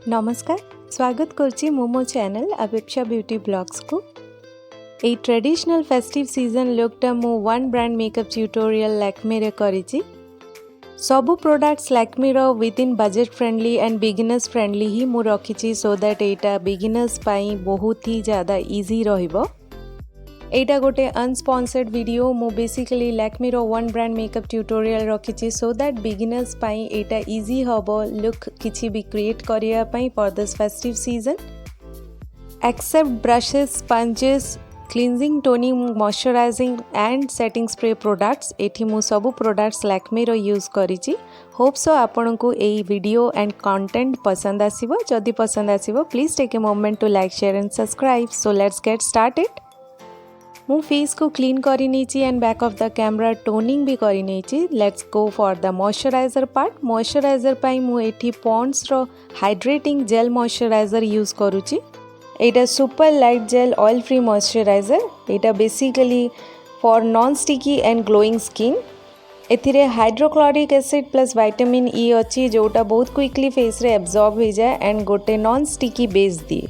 नमस्कार स्वागत करछि मोमो चैनल अपेक्षा ब्यूटी ब्लॉग्स को। ए ट्रेडिशनल फेस्टिव सीजन लुकटा मु one brand makeup tutorial Lakme रे करिछि। सबु प्रोडक्ट्स लैक्मे रो with in budget friendly and beginners friendly ही मु रखिछि सो दैट एटा बिगिनर्स पाई बहुत ही ज्यादा इजी रहिबो। एटा गोटे अनस्पॉन्सर्ड वीडियो मु बेसिकली लैक्मे रो वन ब्रांड मेकअप ट्यूटोरियल रखिछि सो दैट बिगिनर्स पाई एटा इजी हबो लुक किछि भी क्रिएट करिया पाई for this festive season. Except brushes, sponges, cleansing, toning, moisturising and setting spray products एठी मु सब प्रोडक्ट्स लैक्मे रो यूज करिछि। होप सो आपन को एई वीडियो एंड कंटेंट पसंद आसीबो। जदि पसंद आसीबो please take a moment to like, share and subscribe. So let's get started. मु फेस को क्लीन करी नीची and back of the camera toning भी करी नीची। Let's go for the moisturiser part. Moisturiser पाई मु एठी पॉन्ड्स रो हाइड्रेटिंग जेल मॉइस्चराइजर यूज करूची। एटा super light gel oil free moisturiser. एटा basically for non sticky and glowing skin. एथिरे hydrochloric acid plus vitamin E अच्छी जोटा बहुत क्विकली फेस रे एब्जॉर्ब हो जाए एंड गोटे नॉन स्टिकी बेस दिए।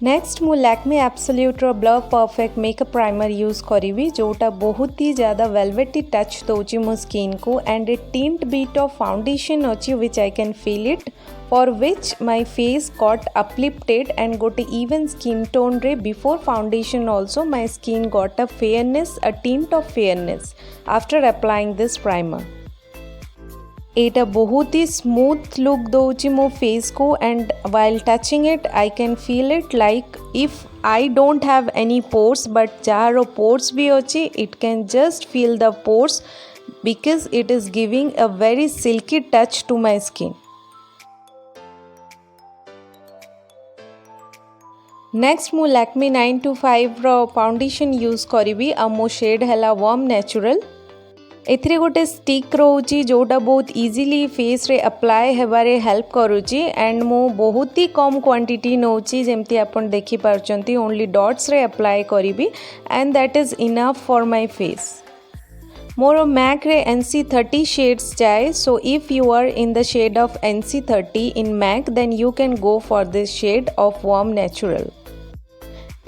नेक्स्ट मु लैक्मे एब्सोल्यूट रो blur perfect makeup primer use करी जोटा बहुत ही ज़्यादा वेलवेटी टच दौची मो स्किन को and a tint bit of foundation अच्छी which I can feel it for which my face got uplifted and गोटे इवन स्किन टोन रे before foundation also my skin got a fairness, a tint of fairness after applying this primer. एटा बहुत ही smooth look दौची मो face को and while touching it I can feel it like if I don't have any pores but jar pores भी अच्छी it can just feel the pores because it is giving a very silky touch to my skin. Next मु लैक्मे 925 रो foundation use करी आ मो shade हैला warm natural. एथिरे गोटे stick रोची जोटा बहुत इजीली फेस रे अप्लाई हेबारे हेल्प करूची एंड मो बहुत ही कम क्वांटिटी नौची जेमती आपण देखि पारचंती ओनली डॉट्स रे अप्लाई करीबी and that is enough for my face. मोर मैक रे NC30 शेड्स जाए so if you are in the shade of NC30 in MAC then you can go for this shade of warm natural.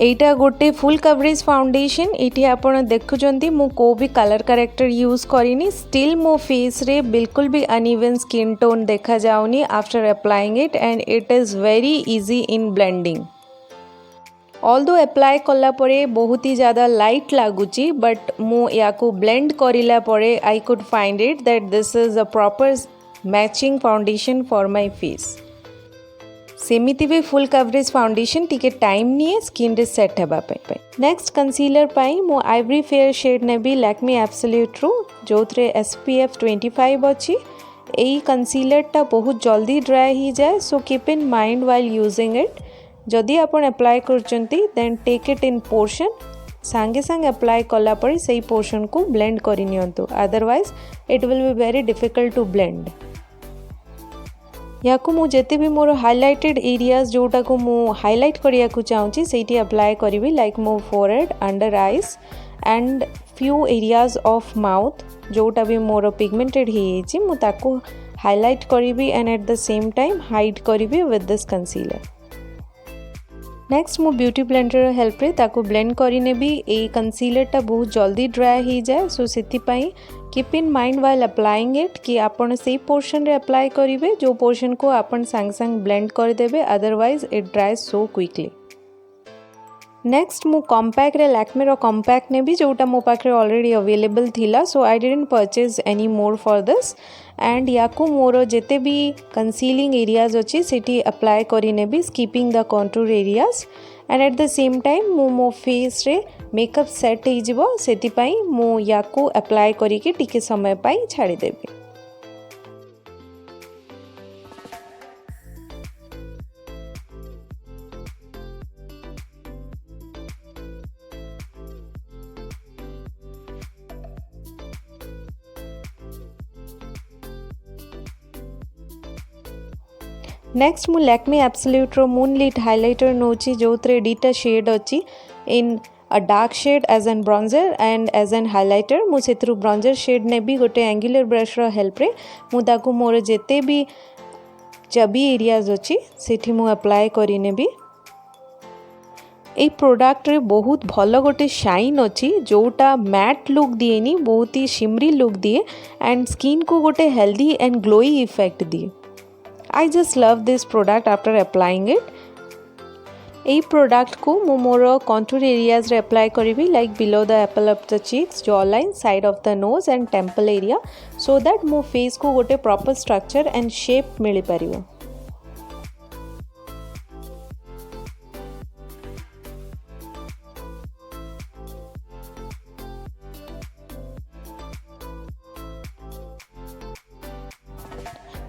एटा गोटे full coverage foundation. ये आपण देखुचंती मु को भी कलर करेक्टर यूज करिनी स्टिल मो फेस रे बिल्कुल भी अनइवन स्किन टोन देखा जाउनी after applying it and it is very easy in blending. Although apply कला परे बहुत ही ज़्यादा लाइट लागुची बट मु याकू ब्लेंड करिला परे I could find it that this is a proper matching foundation for my face. सेमिति भी फुल कवरेज फाउंडेशन टिके टाइम निये स्किन रे सेट हेबा पे। नेक्स्ट कंसीलर पाई मो आइवरी फेयर शेड ने भी लैक्मे एब्सोल्यूट रो जोथरे SPF 25 अछि। एई कंसीलर टा बहुत जल्दी ड्राई ही जाए so keep in mind while using it. जदि आपण अप्लाई करचंती then take it in portion सांगे सांगे अप्लाई कला पर सही पोर्शन को ब्लेंड करि नियंतु otherwise it will be very difficult to blend. या मु जेते भी मोर हाइलाइटेड एरियाज जोटा को मु हाइलाइट करिया को चाहूँगी सेठी अप्लाई करी लाइक मो forehead, under eyes and few areas of mouth जोटा भी मोर पिगमेंटेड ही मु ताको हाइलाइट करी and at the same time hide करी विद दिस कंसीलर। नेक्स्ट मु ब्यूटी ब्लेंडर हेल्प रे ताको ब्लेंड करिने भी ए कंसीलर टा बहुत जल्दी ड्राई ही जाए सो सेति पई keep in mind while applying it कि आपण से पोर्शन रे अप्लाई करिवे जो पोर्शन को आपण संग संग ब्लेंड कर देबे otherwise it ड्राइज so quickly. Next मु कॉम्पैक्ट रे लैक्मे रो कॉम्पैक्ट ने भी जोटा मो पाखरे ऑलरेडी अवेलेबल थिला so I didn't purchase any more for this and याकू मोर जेते भी कंसीलिंग एरियाज अच्छी सेठी अप्लाई करिने भी skipping the contour areas and at the same time मो फेस रे मेकअप सेट हो जिवो सेति पई मु याकू अप्लाई करिके टिके समय पई छाड़ी देबी। नेक्स्ट मु लैक्मे एब्सोल्यूट रो मूनलाइट हाइलाइटर नोची जोथरे डीटा शेड अच्छी in a dark shade as an bronzer and as an highlighter मु सेथरु ब्रॉन्जर शेड ने भी गोटे एंगुलर ब्रश रो हेल्प रे मु ताकू मोर जेते भी चबी एरियाज अच्छी सेठी मु अप्लाई करी नेबी। ए प्रोडक्ट रे बहुत भल गोटे शाइन अच्छी जोटा मैट लुक दिएनी, बहुत ही शिमरी लुक दिए एंड स्किन को गोटे हेल्दी एंड ग्लोई इफेक्ट दिए। I just love this product after applying it. এই प्रोडक्ट को मु मोर कंटूर एरियाज रे अप्लाई करी like below the apple of the cheeks, jaw line, side of the nose and temple area, so that मो face को गोटे proper structure and shape मिल पारिबो।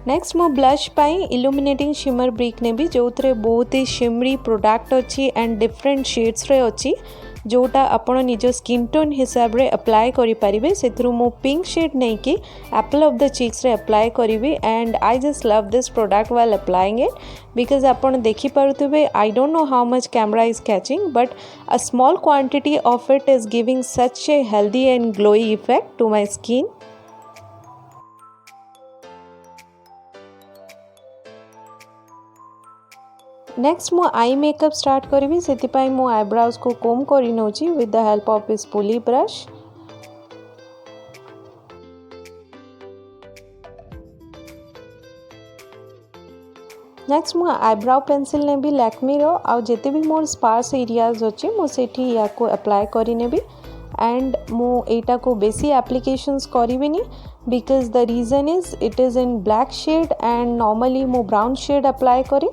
नेक्स्ट मो ब्लश पाई इल्यूमिनेटिंग शिमर ब्रिक ने भी जो थे बहुत ही शिमरी प्रोडक्ट अच्छी एंड डिफरेंट शेड्स रे अच्छी जोटा आपण निज स्किन टोन हिसाब रे अप्लाई करि परिबे। सेथरु मो पिंक शेड नहीं कि एप्पल ऑफ द चीक्स रे अप्लाई करिवे and I just love this product while applying it because आपण देखि पारुथिबे I don't know how much camera is catching but a small quantity of it is giving such a healthy and glowy effect to my skin. Next मो eye makeup start करी से मो eyebrows को comb करी नौची with the help of this spoolie brush. Next मो eyebrow pencil ने भी लैक्मी रो आ जेते भी मोर स्पार्स एरियाज अच्छे मो सेठी या को अप्लाई करी नेबी एंड मो एटा को बेसी एप्लीकेशंस करिवेनी because the reason is it is in black shade and normally मो ब्राउन शेड अप्लाई करी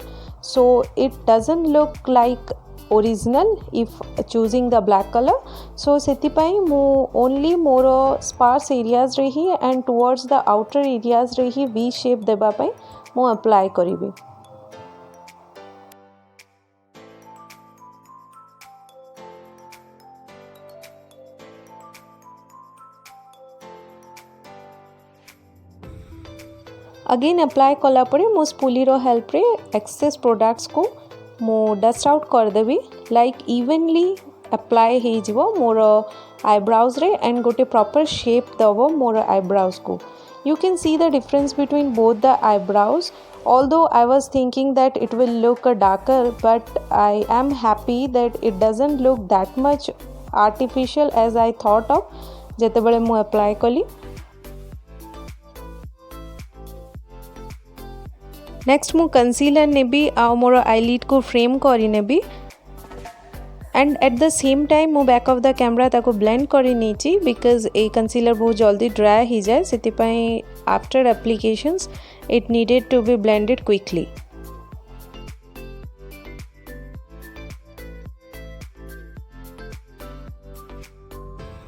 so it doesn't look like original if choosing the black color, so sethipai mu only more sparse areas रे ही and towards the outer areas रे ही V shape देबा पई मु apply करिबे। Again apply कला परे मो spoolie रो help रे एक्सेस प्रोडक्ट्स को मो डस्ट आउट कर देबी लाइक इवनली अप्लाई हे जिवो मोर आईब्राउज रे एंड गोटे प्रॉपर शेप दबो मोर आईब्राउज को। You can see the difference between both the eyebrows although I was thinking that it will look darker but I am happy that it doesn't look that much artificial as I thought of जेते बेले मु apply कली। Next मु concealer ने भी आ मोर eyelid को frame करी नेबी and at the same time मु बैक ऑफ द कैमरा ताको ब्लेंड करी नीची बिकॉज ए कंसीलर बहुत जल्दी ड्राई ही जाए सेतिपाई after applications it needed to be blended quickly.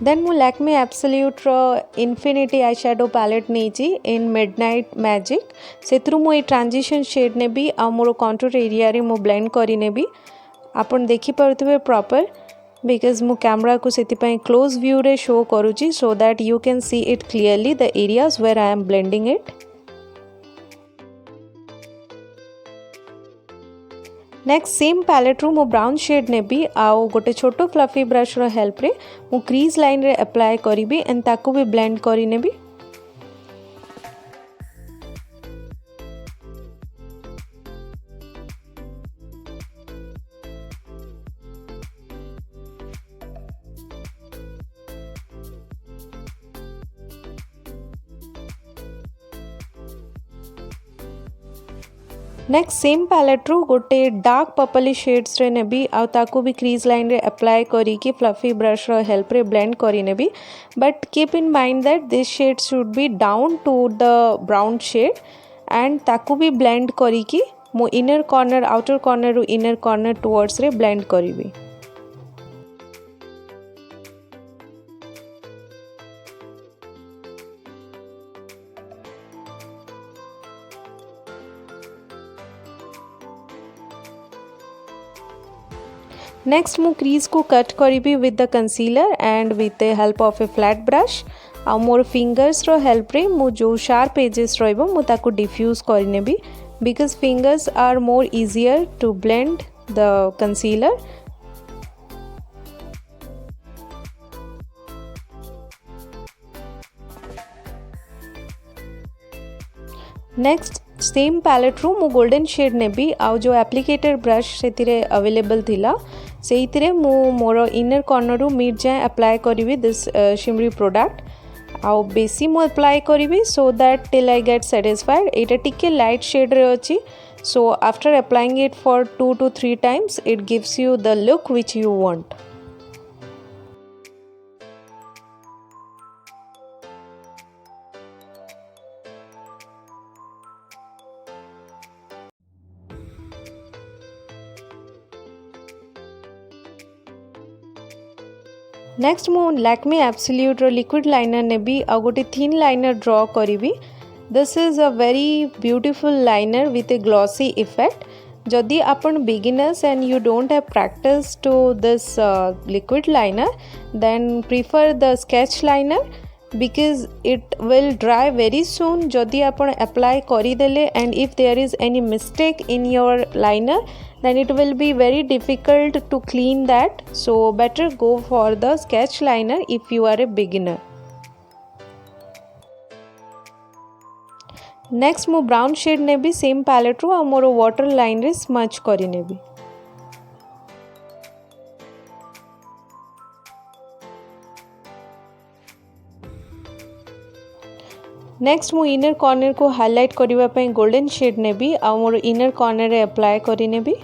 Then मु लैक्मे एब्सोल्यूट रो इन्फिनिटी आई शैडो पैलेट नेची इन मिडनाइट मैजिक सेथरु मु ए ट्रांजिशन शेड ने भी आ मोर कंटूर एरिया रे मु ब्लेंड करी नेबी। आपण देखि पारुथिबे प्रॉपर बिकॉज मु कैमरा को सेतिपाई क्लोज व्यू रे शो करूची so that you can see it clearly the areas where I am blending it. Next same palette रू मो ब्राउन शेड ने भी आउ गोटे छोटो फ्लफी ब्रश रो हेल्प रे मु क्रीज लाइन रे अप्लाई करिबी एंड ताको भी ब्लेंड करी नेबी। नेक्स्ट सेम पैलेट रू गोटे डार्क पर्पली शेड्स रे नेबी आ ताको भी क्रीज लाइन रे अप्लाई करी कि फ्लफी ब्रश रो हेल्प रे ब्लेंड करी नेबी but keep in mind that this shade should be down to the brown shade and ताको भी ब्लेंड करी कि मो इनर कॉर्नर आउटर कॉर्नर रू इनर कॉर्नर टुवर्ड्स रे ब्लेंड करिबी। नेक्स्ट मु क्रीज को कट करी with the concealer and with the help of a flat brush आ मोर फिंगर्स रो हेल्प रे मु जो शार्प एजेस रहइबो मु ताको डिफ्यूज करि नेबी because fingers are more easier to blend the concealer. Next same palette रू मु गोल्डन शेड नेबी आउ जो एप्लिकेटर ब्रश से अवेलेबल थिला से मु मोर इनर कॉर्नर रू मिड जाए अप्लाई करी दिस शिमरी प्रोडक्ट आउ बेसी मु अप्लाई करी so that till I get satisfied. एटा टिके लाइट शेड रे अछि so after applying it for 2 to 3 times it gives you the look which you want। Next मु लैक्मे एब्सोल्यूट रो लिक्विड लाइनर नेबी आ गोटे थिन लाइनर ड्रॉ करी। This is a very beautiful liner with a glossy effect. जदि आपण beginners and you don't have practice to this liquid liner then prefer the sketch liner because it will dry very soon जदि आपण apply करी देले and if there is any mistake in your liner then it will be very difficult to clean that, so better go for the sketch liner if you are a beginner। Next मु brown shade नेबी same palette रू आ more water line रे smudge करी नेबी। Next मु inner corner को highlight करिवा पई golden shade नेबी आ मोर inner corner रे apply करी नेबी।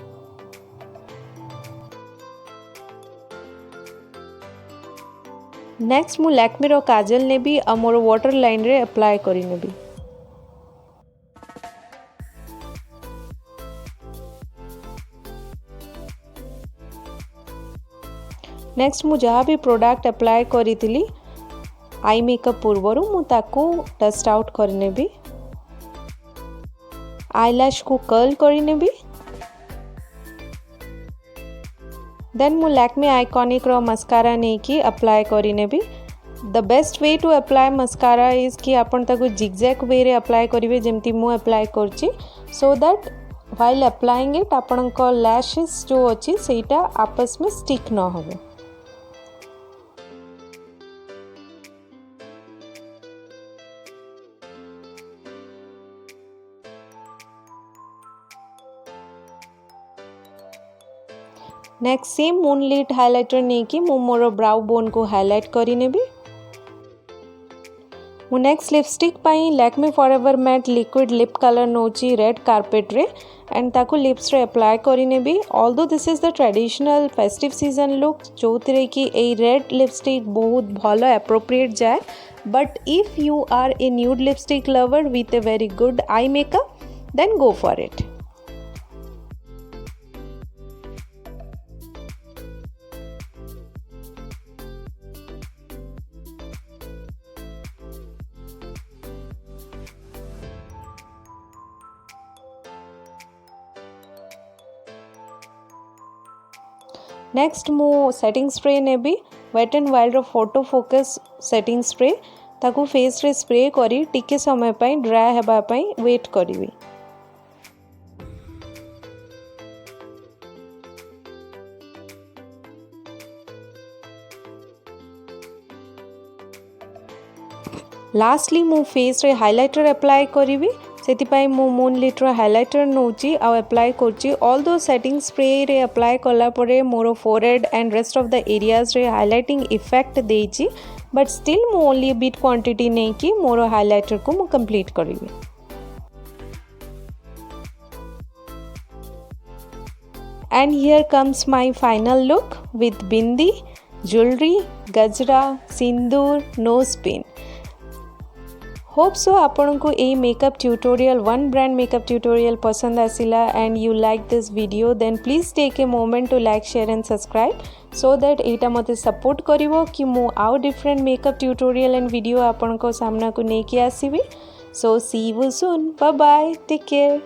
Next मु लैक्मे रो काजल नेबी आ मोर वाटर लाइन रे अप्लाई करी नेबी। नेक्स्ट मु जहाँ भी प्रोडक्ट अप्लाई करी थिली आई मेकअप पूर्वरु मु ताको डस्ट आउट करनेबी। आईलैश को कर्ल करनेबी। देन मु लैक्मे आइकॉनिक रो मस्कारा नहीं कि अप्लाई करनेबी। The best way to apply mascara is कि आपण ताको जिगजैग वे रे अप्लाई करिवे जेमती मु अप्लाई करची so that while applying it आपण को लैशेस जो अछि सेटा आपस में स्टिक न होवे। नेक्स्ट सेम मूनलाइट हाइलाइटर नहीं कि मु मोर ब्राउ बोन को हाईलाइट करी नेबी। मु नेक्स्ट लिपस्टिक पाई Lakme forever matte liquid lip colour नोची रेड कार्पेट रे एंड ताको लिप्स रे अप्लाई करी नेबी। Although this is the traditional festive season look जो थे कि ए रेड लिपस्टिक बहुत भलो एप्रोप्रिएट जाए, but if you are a nude lipstick lover with a very good eye makeup then go for it. Next मु setting spray नेबी wet and wild रो photo focus setting spray ताकू face रे spray करी टिके समय पई ड्राई हेबा पई वेट करिवि। लास्टली मु फेस रे हाइलाइटर अप्लाई करिवि सेतिपाई मु मूनलाइट रो हाइलाइटर नोची आ अप्लाई करची। ऑल दो सेटिंग स्प्रे रे अप्लाई कला परे more forehead and rest of the areas रे हाइलाइटिंग इफेक्ट देची, बट स्टिल मु ओनली बिट क्वांटिटी नहीं कि मोर हाइलाइटर को मु कंप्लीट करिवि। And here comes my final look with bindi, jewellery, gajra, sindoor, nose pin. Hope so आपन को a makeup tutorial one brand makeup tutorial पसंद आसिला and you like this video then please take a moment to like share and subscribe so that एटा मते support करिवो कि मु आउ different makeup tutorial and video आपन को सामना को नेकी आसीबी। So see you soon, bye bye, take care.